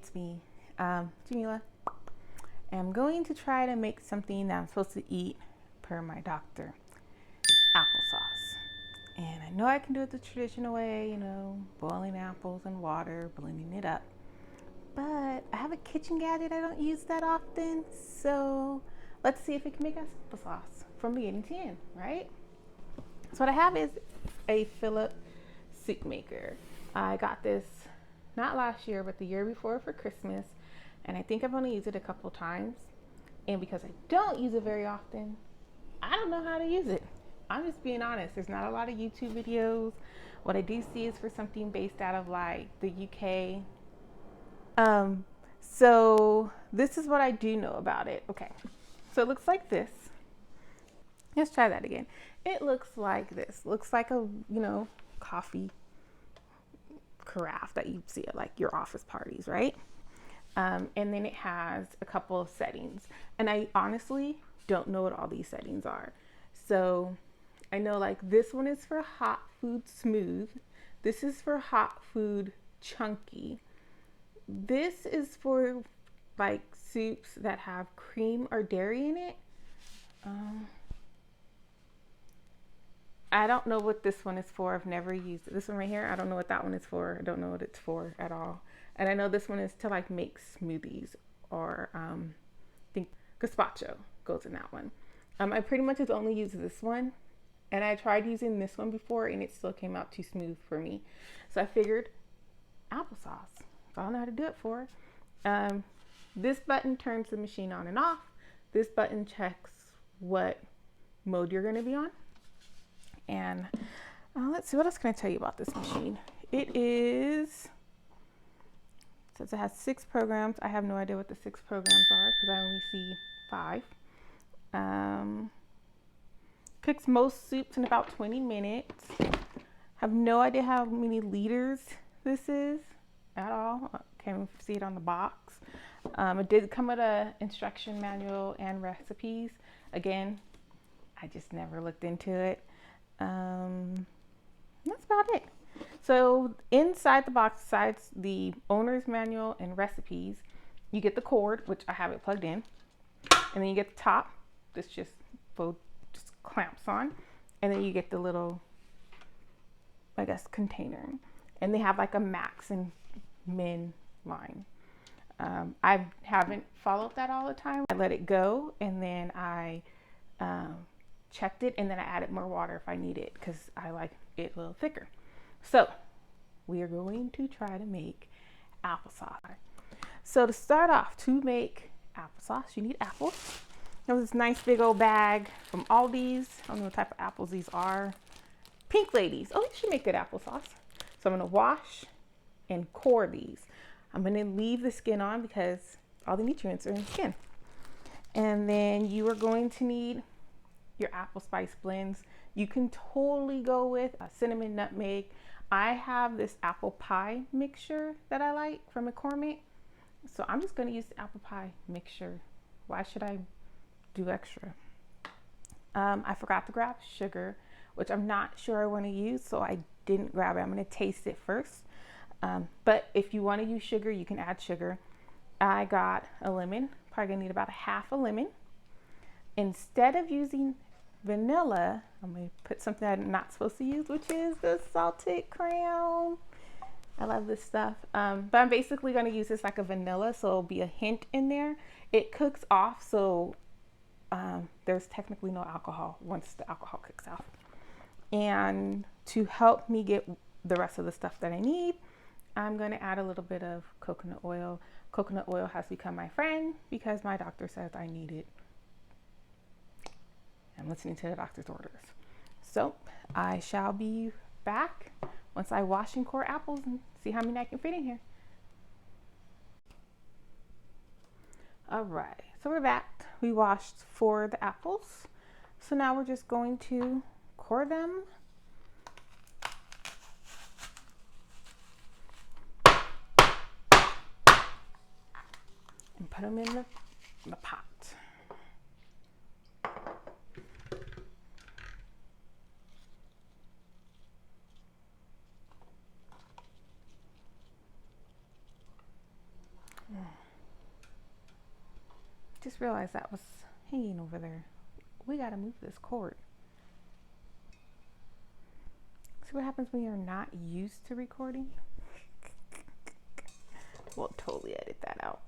it's me, Jamila. I'm going to try to make something that I'm supposed to eat per my doctor. Applesauce. And I know I can do it the traditional way, you know, boiling apples in water, blending it up. But I have a kitchen gadget I don't use that often, so let's see if it can make us applesauce from beginning to end, right? So what I have is a Philips Soupmaker. I got this not last year, but the year before for Christmas, and I think I've only used it a couple times. And because I don't use it very often, I don't know how to use it. I'm just being honest. There's not a lot of YouTube videos. What I do see is for something based out of like the UK. So this is what I do know about it. Okay, so it looks like this. Let's try that again. It looks like this. Looks like a, you know, coffee carafe that you see at like your office parties, right? And then it has a couple of settings. And I honestly don't know what all these settings are. So I know like this one is for hot food smooth. This is for hot food chunky. This is for like soups that have cream or dairy in it. I don't know what this one is for. I've never used it. This one right here, I don't know what that one is for. I don't know what it's for at all. And I know this one is to like make smoothies, or I think gazpacho goes in that one. I pretty much just only use this one, and I tried using this one before and it still came out too smooth for me. So I figured applesauce. I don't know how to do it for. This button turns the machine on and off. This button checks what mode you're going to be on. And let's see, what else can I tell you about this machine? It says it has 6 programs. I have no idea what the 6 programs are because I only see 5. Cooks most soups in about 20 minutes. Have no idea how many liters this is at all. Can't even see it on the box. It did come with an instruction manual and recipes. Again, I just never looked into it. That's about it. So inside the box, besides the owner's manual and recipes, you get the cord, which I have it plugged in, and then you get the top. This just clamps on, and then you get the little, I guess, container. And they have like a max and min line. I haven't followed that all the time. I let it go, and then I checked it, and then I added more water if I need it because I like it a little thicker. So we are going to try to make applesauce. So to start off, to make applesauce, you need apples. There's this nice big old bag from Aldi's. I don't know what type of apples these are. Pink Ladies. Oh, these should make good applesauce. So I'm going to wash and core these. I'm going to leave the skin on because all the nutrients are in the skin. And then you are going to need your apple spice blends. You can totally go with cinnamon, nutmeg. I have this apple pie mixture that I like from McCormick. So I'm just going to use the apple pie mixture. Why should I do extra? I forgot to grab sugar, which I'm not sure I want to use, so I didn't grab it. I'm going to taste it first. But if you want to use sugar, you can add sugar. I got a lemon. Probably going to need about half a lemon. Instead of using vanilla, I'm going to put something I'm not supposed to use, which is the salted crown. I love this stuff. But I'm basically going to use this like a vanilla, so it'll be a hint in there. It cooks off, so there's technically no alcohol once the alcohol cooks off. And to help me get the rest of the stuff that I need, I'm going to add a little bit of coconut oil. Coconut oil has become my friend because my doctor says I need it. I'm listening to the doctor's orders. So I shall be back once I wash and core apples and see how many I can fit in here. All right, so we're back. We washed 4 of the apples. So now we're just going to core them. And put them in the pot. just realized that was hanging over there. We gotta move this cord. See what happens when you're not used to recording? We'll totally edit that out.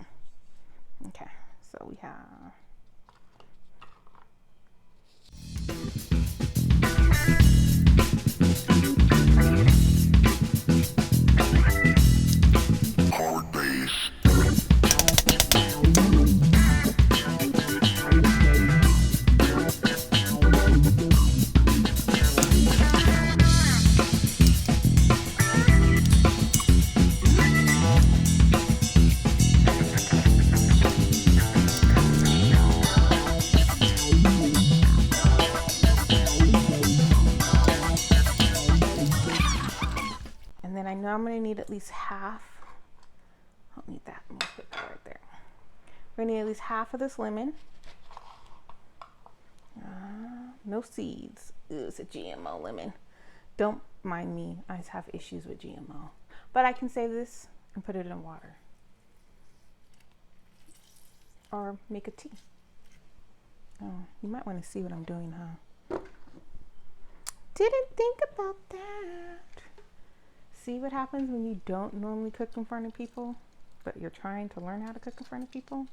Okay, so we have I'm gonna need at least half. I don't need that. I'm gonna put that right there. We're gonna need at least half of this lemon. No seeds. Ooh, it's a GMO lemon. Don't mind me. I just have issues with GMO. But I can save this and put it in water. Or make a tea. Oh, you might want to see what I'm doing, huh? Didn't think about that. See what happens when you don't normally cook in front of people, but you're trying to learn how to cook in front of people.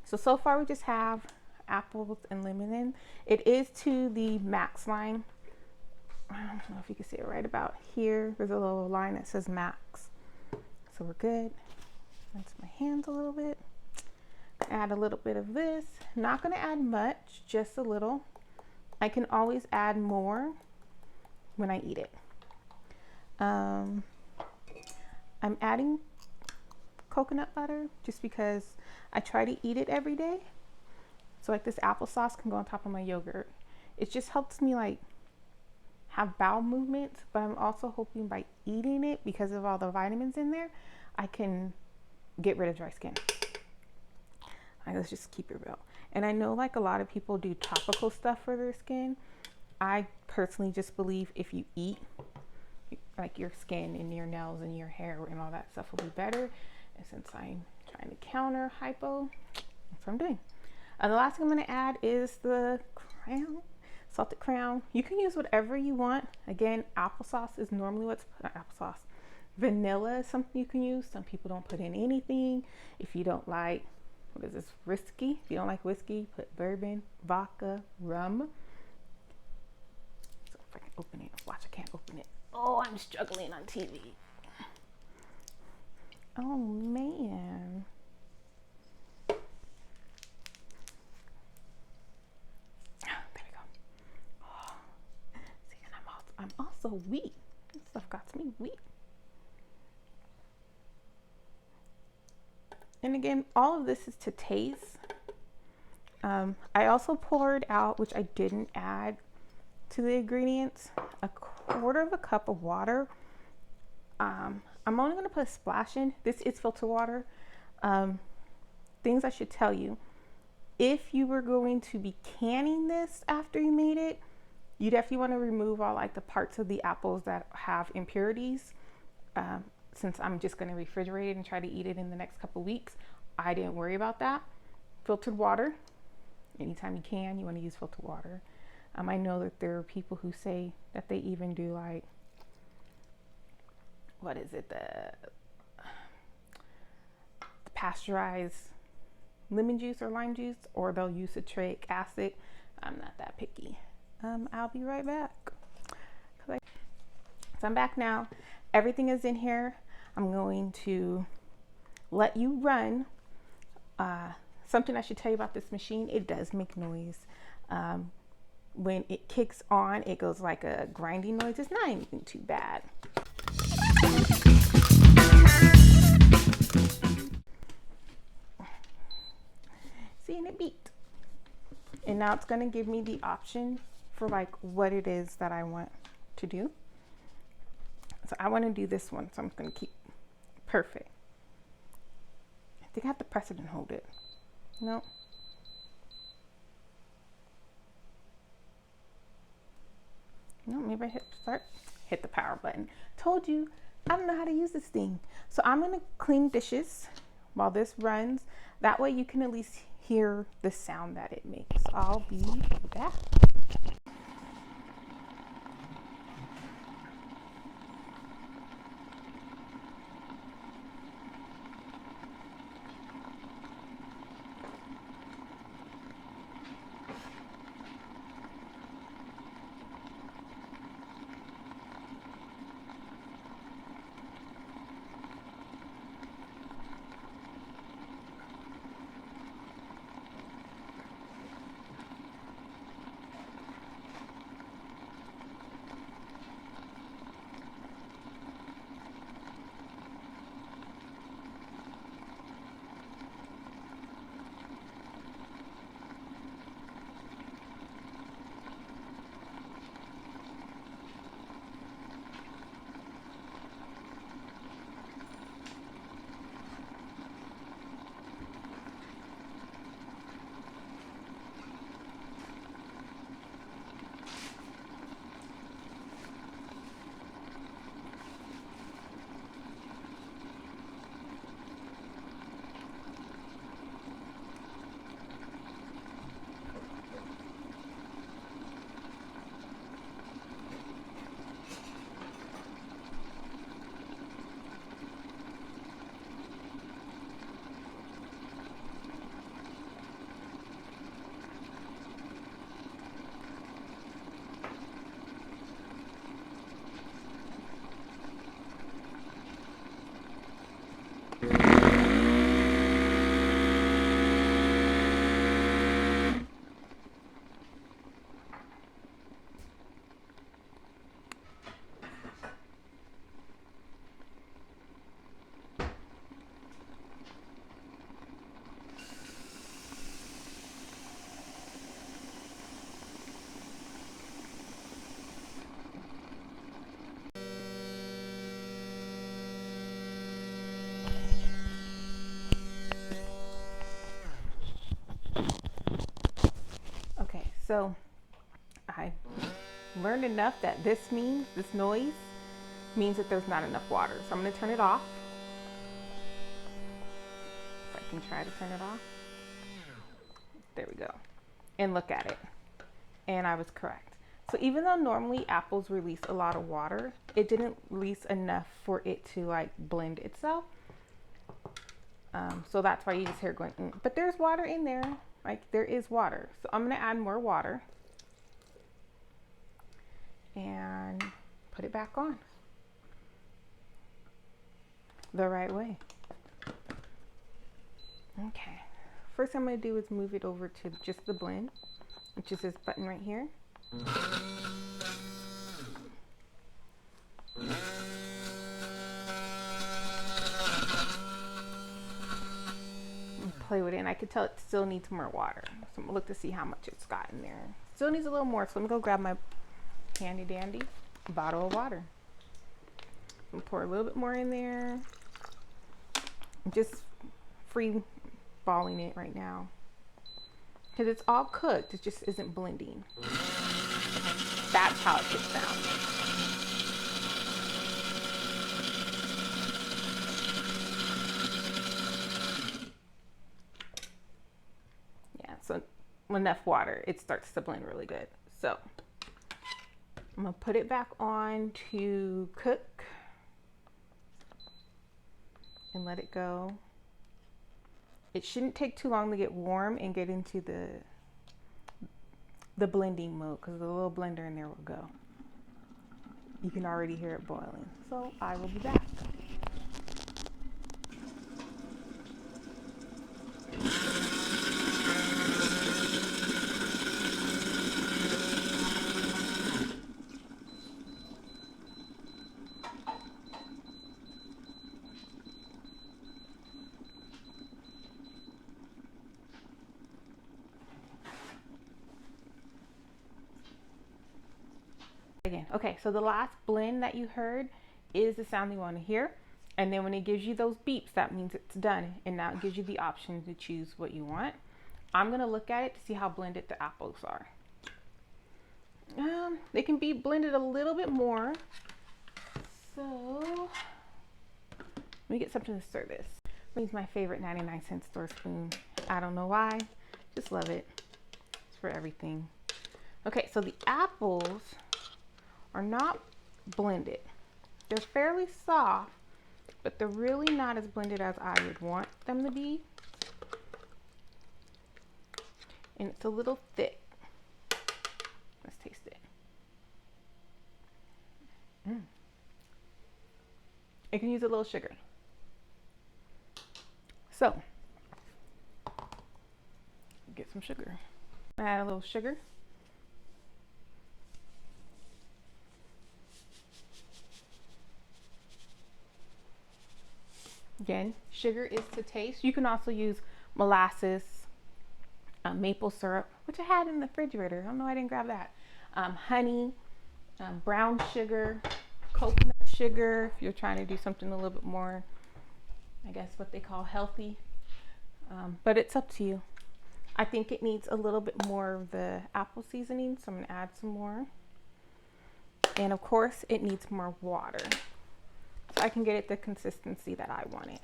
So far we just have apples and lemon in. It is to the max line. I don't know if you can see it right about here. There's a little line that says max. So we're good. Rinse my hands a little bit. Add a little bit of this. Not gonna add much, just a little. I can always add more when I eat it. I'm adding coconut butter just because I try to eat it every day. So like this applesauce can go on top of my yogurt. It just helps me like have bowel movements, but I'm also hoping by eating it, because of all the vitamins in there, I can get rid of dry skin. Let's just keep it real. And I know like a lot of people do topical stuff for their skin. I personally just believe if you eat, like your skin and your nails and your hair and all that stuff will be better. And since I'm trying to counter hypo, that's what I'm doing. The last thing I'm going to add is the crown, salted crown. You can use whatever you want. Again, applesauce is normally what's not applesauce. Vanilla is something you can use. Some people don't put in anything. If you don't like, what is this, whiskey? If you don't like whiskey, put bourbon, vodka, rum. So if I can open it, watch, I can't open it. Oh, I'm struggling on TV. Oh man. There we go. Oh. See, and I'm also weak. This stuff got me weak. And again, all of this is to taste. I also poured out, which I didn't add to the ingredients, a quarter of a cup of water. I'm only going to put a splash in. This is filter water. Things I should tell you. If you were going to be canning this after you made it, you definitely want to remove all like the parts of the apples that have impurities. Since I'm just going to refrigerate it and try to eat it in the next couple weeks, I didn't worry about that. Filtered water. Anytime you can, you want to use filtered water. I know that there are people who say that they even do like, what is it, the pasteurized lemon juice or lime juice, or they'll use citric acid. I'm not that picky. I'll be right back. So I'm back now. Everything is in here. I'm going to let you run. Something I should tell you about this machine, it does make noise. When it kicks on, it goes like a grinding noise. It's not anything too bad. See, and it beeped. And now it's going to give me the option for like what it is that I want to do. So I want to do this one, so I'm going to keep perfect. I think I have to press it and hold it. No. No, maybe I hit the power button. Told you, I don't know how to use this thing. So I'm going to clean dishes while this runs. That way you can at least hear the sound that it makes. I'll be back. So I learned enough that this noise means that there's not enough water. So I'm going to turn it off. If I can try to turn it off. There we go. And look at it. And I was correct. So even though normally apples release a lot of water, it didn't release enough for it to like blend itself. So that's why you just hear it going, but there's water in there. Like there is water. So I'm going to add more water and put it back on the right way. Okay. First thing I'm going to do is move it over to just the blend, which is this button right here. Play with it, and I could tell it still needs more water. So I'm gonna look to see how much it's got in there. Still needs a little more, so let me go grab my handy dandy bottle of water. I'm gonna pour a little bit more in there. I'm just free balling it right now because it's all cooked. It just isn't blending. That's how it should sound. So enough water, it starts to blend really good. So I'm gonna put it back on to cook and let it go. It shouldn't take too long to get warm and get into the blending mode, because the little blender in there will go. You can already hear it boiling. So I will be back. Again. Okay, so the last blend that you heard is the sound you want to hear, and then when it gives you those beeps, that means it's done, and now it gives you the option to choose what you want. I'm gonna look at it to see how blended the apples are. They can be blended a little bit more, so let me get something to stir this. Use my favorite 99-cent store spoon. I don't know why, just love it. It's for everything. Okay, so the apples are not blended. They're fairly soft, but they're really not as blended as I would want them to be. And it's a little thick. Let's taste it. It can use a little sugar. So, get some sugar. Add a little sugar. Again, sugar is to taste. You can also use molasses, maple syrup, which I had in the refrigerator. I don't know why I didn't grab that. Honey, brown sugar, coconut sugar, if you're trying to do something a little bit more, I guess what they call healthy. But it's up to you. I think it needs a little bit more of the apple seasoning, so I'm gonna add some more. And of course, it needs more water, so I can get it the consistency that I want it.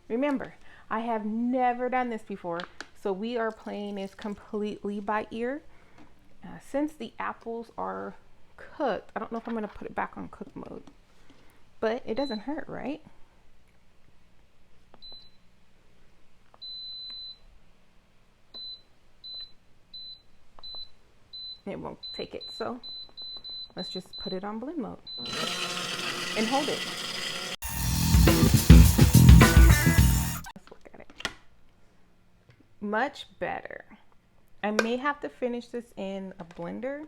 Remember, I have never done this before, so we are playing this completely by ear. Since the apples are cooked, I don't know if I'm gonna put it back on cook mode, but it doesn't hurt, right? It won't take it, so let's just put it on blend mode and hold it. Let's look at it. Much better. I may have to finish this in a blender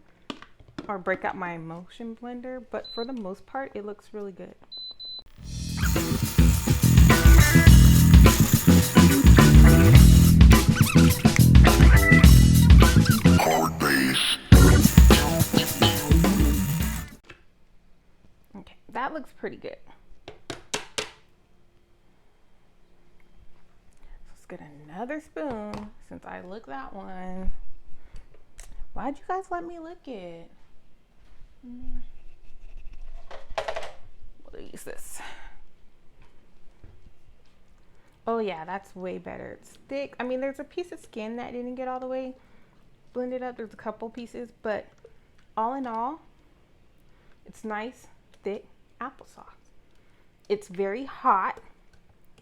or break out my emulsion blender, but for the most part, it looks really good. Okay, that looks pretty good. Let's get another spoon since I licked that one. Why'd you guys let me lick it? We'll use this. Oh yeah, that's way better. It's thick. I mean, there's a piece of skin that didn't get all the way blended up. There's a couple pieces, but all in all, it's nice, thick applesauce. It's very hot.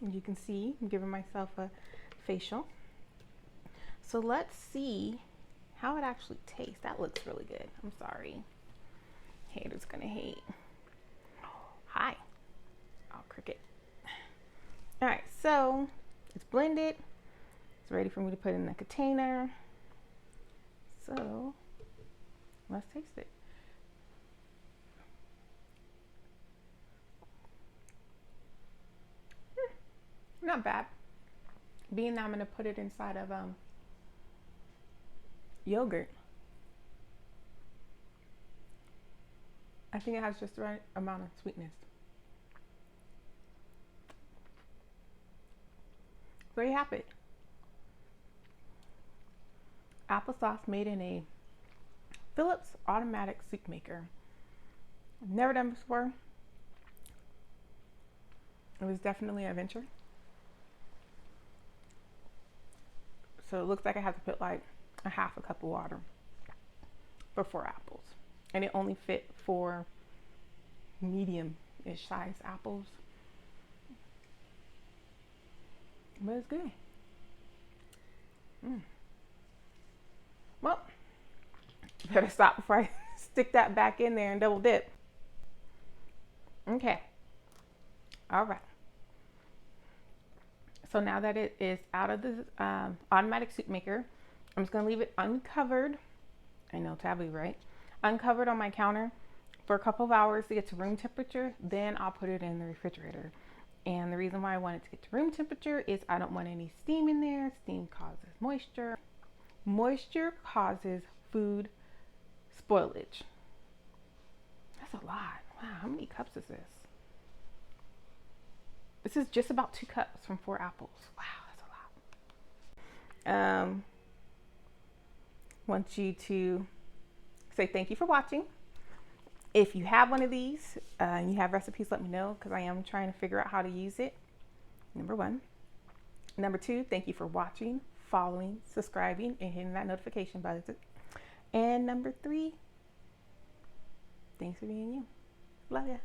As you can see, I'm giving myself a facial. So let's see how it actually tastes. That looks really good. I'm sorry. Haters gonna hate. Hi. I'll cricket. All right, so it's blended. It's ready for me to put in the container. So let's taste it. Not bad. Being that I'm gonna put it inside of yogurt, I think it has just the right amount of sweetness. There you have it. Applesauce made in a Philips automatic soup maker. I've never done before. It was definitely an adventure. So it looks like I have to put like a half a cup of water for 4 apples. And it only fit 4 medium-ish size apples. But it's good. Well, better stop before I stick that back in there and double dip. Okay. All right. So now that it is out of the automatic soup maker, I'm just gonna leave it uncovered. I know, taboo, right? Uncovered on my counter for a couple of hours to get to room temperature. Then I'll put it in the refrigerator. And the reason why I want it to get to room temperature is I don't want any steam in there. Steam causes moisture. Moisture causes food spoilage. That's a lot. Wow, how many cups is this? This is just about 2 cups from 4 apples. Wow, that's a lot. Want you to say thank you for watching. If you have one of these and you have recipes, let me know, because I am trying to figure out how to use it. Number one. Number two, thank you for watching, following, subscribing, and hitting that notification button. And number three, thanks for being you. Love ya.